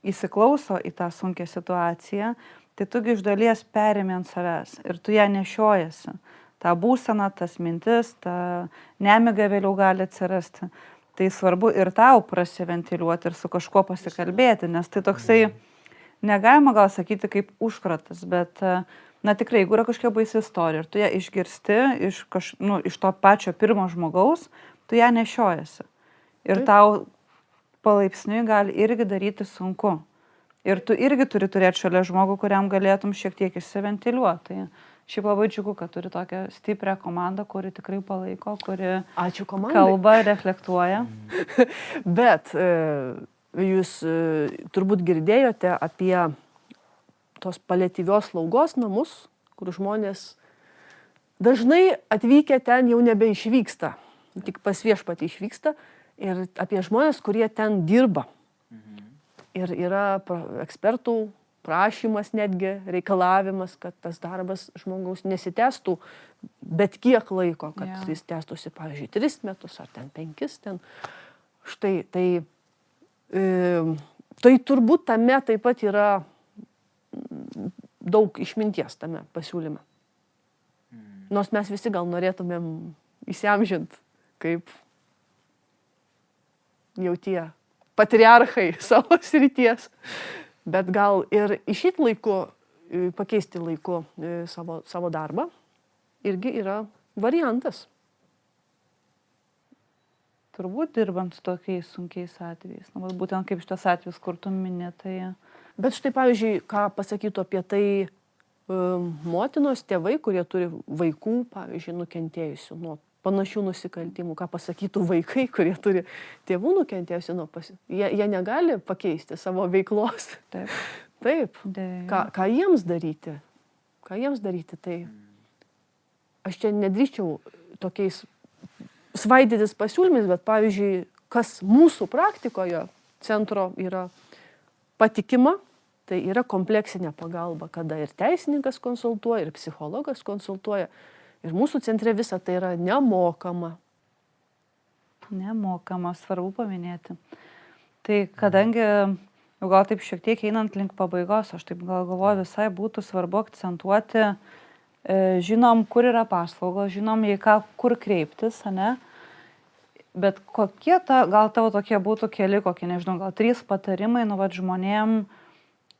įsiklauso į tą sunkią situaciją, tai tugi iš dalies perimi ant savęs ir tu ją nešiojasi. Ta būsena, tas mintis, ta nemiga vėliau gali atsirasti. Tai svarbu ir tau prasiventiliuoti ir su kažkuo pasikalbėti, nes tai toksai, negalima gal sakyti kaip užkratas, bet, na tikrai, jeigu yra kažkokia baisi istorija ir tu ją išgirsti iš to pačio pirmo žmogaus, tu ją nešiojasi. Ir tau palaipsniui gali irgi daryti sunku. Ir tu irgi turi turėti šalia žmogų, kuriam galėtum šiek tiek išsiventiliuoti. Tai šiaip labai džiugu, kad turi tokią stiprią komandą, kuri tikrai palaiko, kuri kalba, reflektuoja. Bet jūs turbūt girdėjote apie tos paliatyvios slaugos namus, kur žmonės dažnai atvykę ten jau nebeišvyksta, tik pas viešpatį išvyksta, ir apie žmonės, kurie ten dirba. Ir yra ekspertų prašymas netgi, reikalavimas, kad tas darbas žmogaus nesitęstų bet kiek laiko, kad jis tęstųsi, pavyzdžiui, 3 metus ar ten 5. Štai, tai turbūt tame taip pat yra daug išminties tame pasiūlyme. Nors mes visi gal norėtumėm įsiamžint, kaip jau tie patriarchai savo srities. Bet gal ir išeiti laiku, pakeisti laiku savo darbą irgi yra variantas. Turbūt dirbant su tokiais sunkiais atvejais. Na, būtent kaip šitas atvejis, kur tu minėtai. Bet štai, pavyzdžiui, ką pasakytų apie tai motinos tėvai, kurie turi vaikų, pavyzdžiui, nukentėjusių nuo panašių nusikaltimų, ką pasakytų vaikai, kurie turi tėvų nukentėjusių nuo jie negali pakeisti savo veiklos. Taip. Ką jiems daryti? Tai aš čia nedrįščiau tokiais svaidytis pasiūlymais, bet pavyzdžiui, kas mūsų praktikoje centro yra patikima, tai yra kompleksinė pagalba, kada ir teisininkas konsultuoja, ir psichologas konsultuoja. Ir mūsų centre visa tai yra nemokama. Nemokama, svarbu paminėti. Tai kadangi jau gal taip šiek tiek einant link pabaigos, aš taip gal galvoju, visai būtų svarbu akcentuoti, žinom, kur yra paslaugos, žinom, kur kreiptis, ne? Bet kokie gal tavo tokie būtų keli, kokie, nežinau, gal 3 patarimai, žmonėm,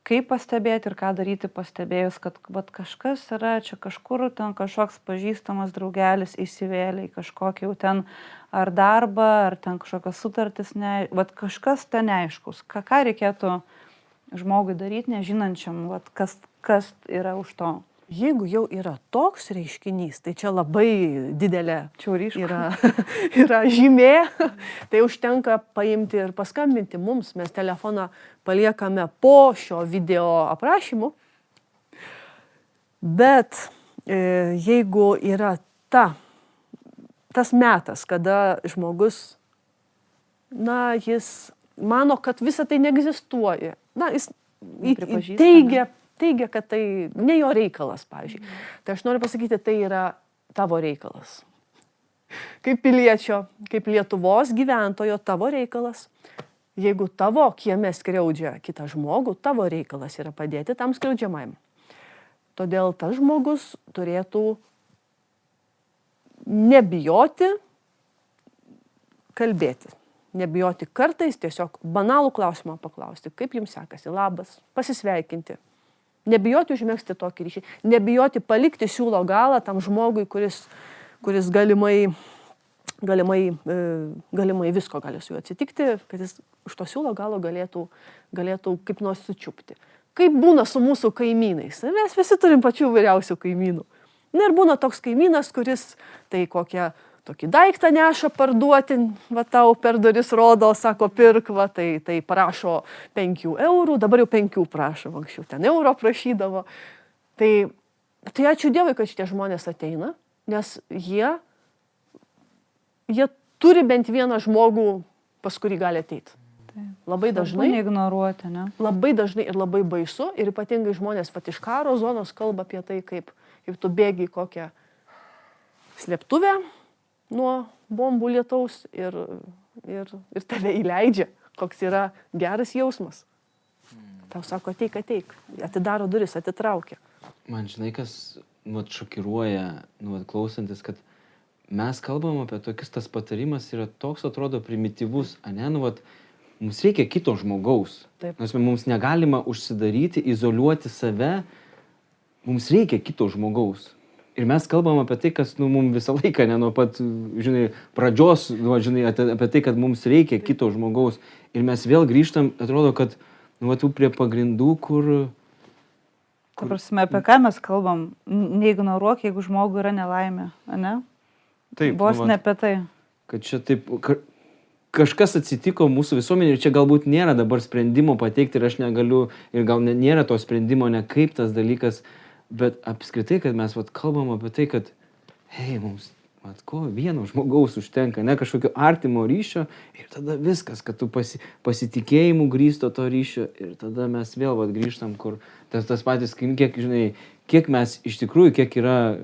kaip pastebėti ir ką daryti pastebėjus, kad kažkas yra čia kažkur, ten kažkoks pažįstamas draugelis įsivėlė į kažkokį jau ten ar darbą, ar ten kažkokios sutartis, kažkas ten neaiškus. Ką reikėtų žmogui daryti, nežinančiam, kas yra už to? Jeigu jau yra toks reiškinys, tai čia labai didelė yra žymė, tai užtenka paimti ir paskambinti mums. Mes telefoną paliekame po šio video aprašymu. Bet jeigu yra tas metas, kada žmogus, jis mano, kad visa tai neegzistuoja, jis teigia, kad tai ne jo reikalas, pavyzdžiui. Tai aš noriu pasakyti, tai yra tavo reikalas. Kaip piliečio, kaip Lietuvos gyventojo, tavo reikalas. Jeigu tavo kieme skriaudžia kitą žmogų, tavo reikalas yra padėti tam skriaudžiamajam. Todėl tas žmogus turėtų nebijoti kalbėti. Nebijoti kartais tiesiog banalų klausimą paklausti, kaip jums sekasi, labas, pasisveikinti. Nebijoti užmėgsti tokį ryšį, nebijoti palikti siūlo galą tam žmogui, kuris galimai visko gali su juo atsitikti, kad jis už to siūlo galo galėtų kaip nors sučiupti. Kaip būna su mūsų kaimynais. Mes visi turim pačių vairiausių kaimynų. Na ir būna toks kaimynas, kuris tai tokį daiktą neša parduoti, va tau per duris rodo, sako pirk, va tai prašo 5 eurų, dabar jau 5 prašo, anksčiau ten euro prašydavo. Tai ačiū Dievui, kad šitie žmonės ateina, nes jie turi bent vieną žmogų, pas kurį gali ateiti. Labai dažnai. Neignoruoti, ne? Labai dažnai ir labai baisu, ir ypatingai žmonės iš karo zonos kalba apie tai, kaip tu bėgi į kokią slėptuvę nuo bombų lietaus ir tave įleidžia, koks yra geras jausmas. Tau sako, ateik, atidaro duris, atitraukia. Man žinai, kas šokiruoja, klausantis, kad mes kalbam apie tokius, tas patarimas yra toks, atrodo, primityvus, mums reikia kito žmogaus. Nes mums negalima užsidaryti, izoliuoti save, mums reikia kito žmogaus. Ir mes kalbam apie tai, kas mums visą laiką, nuo pat, pradžios, apie tai, kad mums reikia kito žmogaus. Ir mes vėl grįžtam, atrodo, kad, prie pagrindų, kur... Ta prasme, apie ką mes kalbam? Neignoruok, jeigu žmogui yra nelaimė, ne? Taip. Vos ne apie tai. Kad čia taip... Kažkas atsitiko mūsų visuomenė ir čia galbūt nėra dabar sprendimo pateikti ir aš negaliu, ir gal nėra to sprendimo, ne kaip tas dalykas, bet apskritai, kad mes kalbam apie tai, kad mums vieno žmogaus užtenka, ne kažkokio artimo ryšio ir tada viskas, kad tu pasitikėjimu grįsto to ryšio ir tada mes vėl grįžtam, kur tas patys, kiek mes iš tikrųjų, kiek yra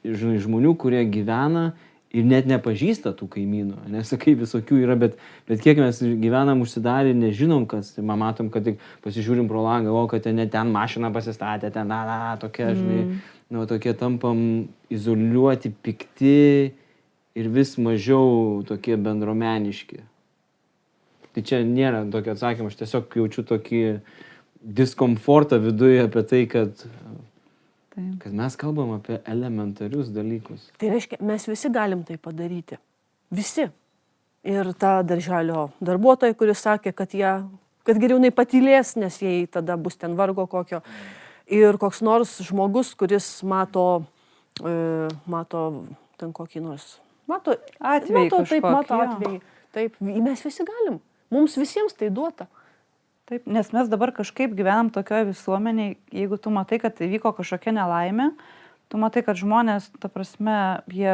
žmonių, kurie gyvena ir net nepažįsta tų kaimynų, nesakai visokių yra, bet kiek mes gyvenam užsidarę ir nežinom, kas, matom, kad tik pasižiūrim pro langą, kad ten mašina pasistatė, ten tokia, tokie tampam izoliuoti, pikti ir vis mažiau tokie bendruomeniški. Tai čia nėra tokio atsakymo, aš tiesiog jaučiu tokį diskomfortą viduje apie tai, kad mes kalbam apie elementarius dalykus. Tai reiškia, mes visi galim tai padaryti. Visi. Ir ta darželio darbuotoja, kuris sakė, kad geriau jinai patylės, nes jai tada bus ten vargo kokio. Ir koks nors žmogus, kuris mato ten kokį nors. Mato atvejį. Taip, mes visi galim. Mums visiems tai duota. Taip, nes mes dabar kažkaip gyvenam tokioje visuomenėje, jeigu tu matai, kad įvyko kažkokia nelaimė, tu matai, kad žmonės, ta prasme, jie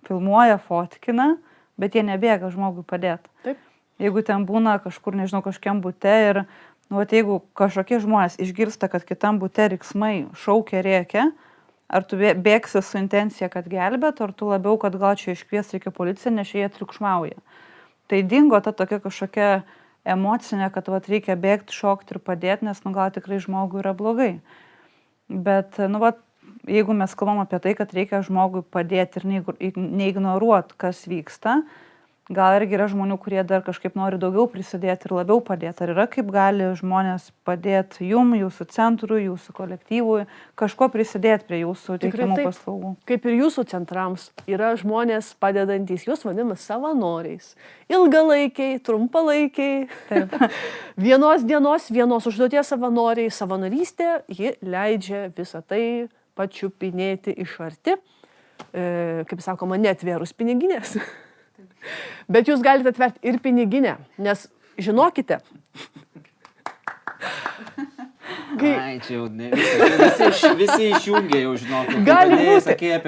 filmuoja, fotkina, bet jie nebėga žmogui padėti. Taip. Jeigu ten būna kažkur, nežinau, kažkiam bute ir, jeigu kažkokie žmonės išgirsta, kad kitam bute riksmai šaukia, rėkia, ar tu bėgsi su intencija, kad gelbėt, ar tu labiau, kad gal čia iškvies reikia policiją, nes jie triukšmauja. Tai dingo ta tokia kažkokia emocinė, kad reikia bėgti, šokti ir padėti, nes gal tikrai žmogui yra blogai. Bet, jeigu mes kalbam apie tai, kad reikia žmogui padėti ir neignoruoti, kas vyksta, gal irgi yra žmonių, kurie dar kažkaip nori daugiau prisidėti ir labiau padėti. Ar yra, kaip gali žmonės padėti jum, jūsų centrui, jūsų kolektyvui, kažko prisidėti prie jūsų teikiamų paslaugų? Kaip ir jūsų centrams yra žmonės padedantys, juos vadiname savanoriais. Ilgalaikiai, trumpalaikiai, vienos dienos, vienos užduoties savanoriai. Savanorystė, ji leidžia visą tai pačiupinėti iš arti, kaip sakoma, neatvėrus piniginės. Bet jūs galite atverti ir piniginę, nes žinokite. Čia jau visi išjungia jau žinokite.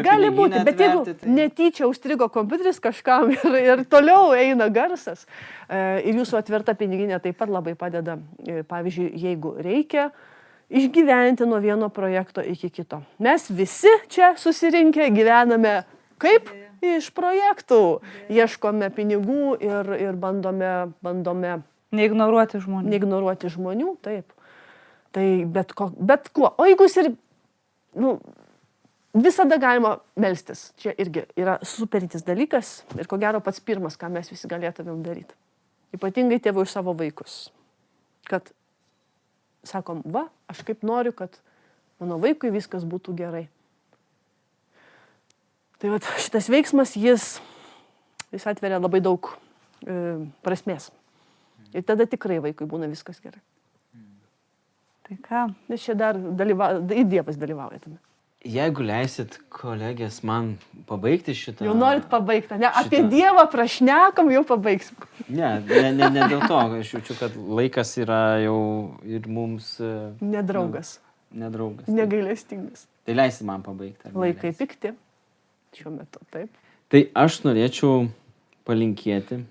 Gali būti, bet jeigu netyčia užstrigo kompiuteris kažkam ir toliau eina garsas ir jūsų atverta piniginė taip pat labai padeda, pavyzdžiui, jeigu reikia išgyventi nuo vieno projekto iki kito. Mes visi čia susirinkę gyvename kaip? Iš projektų. Ieškome pinigų ir bandome neignoruoti žmonių. Neignoruoti žmonių, taip. Tai bet kuo. O jeigu ir visada galima melstis. Čia irgi yra superintis dalykas ir ko gero pats pirmas, ką mes visi galėtumėm daryti. Ypatingai tėvai už savo vaikus. Kad sakom, va, aš kaip noriu, kad mano vaikui viskas būtų gerai. Tai vat, šitas veiksmas, jis atveria labai daug prasmės. Ir tada tikrai vaikui būna viskas gerai. Tai ką? Nes čia dar ir Dievas dalyvauja tame. Jeigu leisit, kolegės, man pabaigti šitą... Jau norit pabaigti, ne? Apie Dievą prašnekam, jau pabaigsim. Ne dėl to, aš jaučiu, kad laikas yra jau ir mums... Nedraugas. Nedraugas. Negailestingas. Tai leisi man pabaigti. Laikai pikti. Šiuo metu, taip. Tai aš norėčiau palinkėti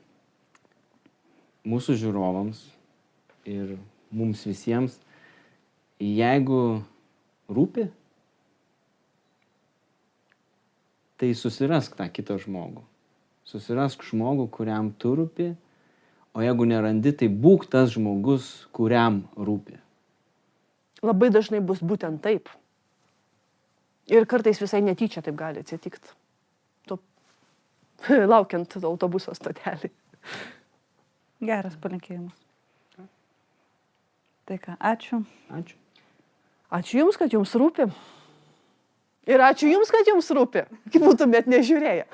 mūsų žiūrovams ir mums visiems, jeigu rūpi, tai susirask tą kitą žmogų. Susirask žmogų, kuriam tu rūpi, o jeigu nerandi, tai būk tas žmogus, kuriam rūpi. Labai dažnai bus būtent taip. Ir kartais visai netyčia taip gali atsitikti. Laukiant autobuso stotelį. Geras palinkėjimas. Tai ką, ačiū. Ačiū. Ačiū Jums, kad Jums rūpi. Ir ačiū Jums, kad Jums rūpi. Kaip būtumėt nežiūrėję.